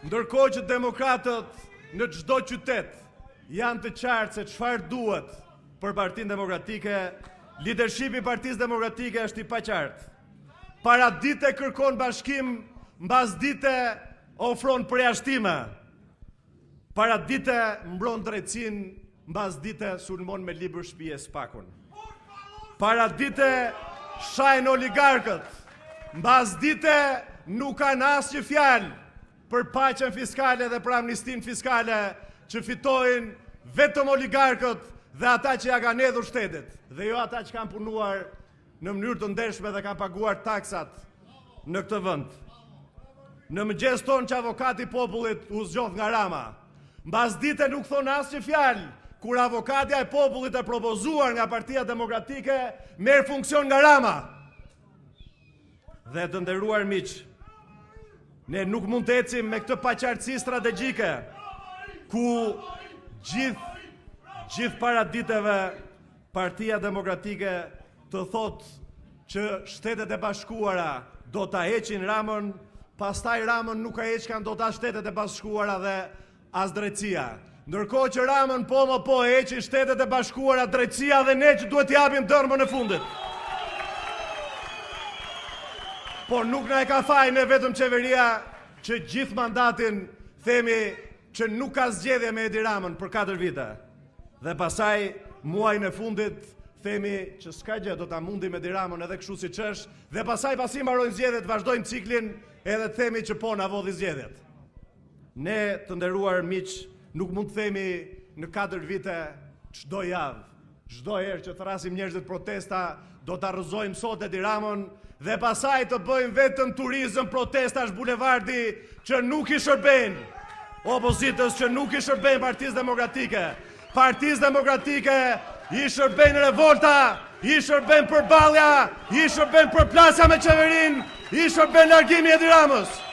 Ndërkohë që demokratët në çdo qytet janë të qartë se çfarë duhet për Partinë Demokratike, lidershipi i Partisë Demokratike është i paqartë. Para dite kërkon bashkim, mbas dite ofron përjashtime. Para dite mbron drejtësinë, mbas dite sulmon me libër shtëpie spakun. Para dite shajnë oligarkët, mbas dite nuk kanë asnjë fjalë për paqen fiskale dhe për amnistin fiskale që fitojnë vetëm oligarkët dhe ata që ja kanë hedhur shtetit, dhe jo ata që kanë punuar në mënyrë të ndershme dhe kanë paguar taksat në këtë vend. Në mëngjes tonë që avokati i popullit u zgjodh nga Rama, mbas dite nuk thon asnjë fjalë kur avokatja e popullit e propozuar nga Partia Demokratike merr funksion nga Rama. Dhe të nderuar miq, ne nuk mund të ecim me këtë paqartësi strategjike ku gjithë para diteve Partia Demokratike të thotë që Shtetet e Bashkuara do ta heqin Ramën, pastaj Ramën nuk ka heqkan dot as Shtetet e Bashkuara dhe as drejtësia. Ndërkohë që Ramën po më po heqin Shtetet e Bashkuara, drejtësia dhe ne që duhet t'japim dërmën e fundit. Por nuk na e ka fajin e vetëm qeveria që gjithë mandatin themi që nuk ka zgjedhje me Edi Ramën për 4 vite. Dhe pasaj muajin e fundit themi që s'ka gjë, do ta mundim Edi Ramën edhe kështu siç është, dhe pasaj pasi mbarojnë zgjedhjet vazhdojmë ciklin edhe themi që po na vodhi zgjedhjet. Ne, të nderuar miq, nuk mund të themi në 4 vite çdo javë, çdo herë që thrasim njerëzit protesta, do ta rrëzojmë sot Edi Ramën dhe pasaj të bëjmë vetëm turizëm protestash bulevardi që nuk i shërbejnë opozitës, që nuk i shërbejnë Partisë Demokratike. Partisë Demokratike i shërbejnë revolta, i shërbejnë përballja, i shërbejnë përplasja me qeverinë, i shërbejnë largimi i Edi Ramës.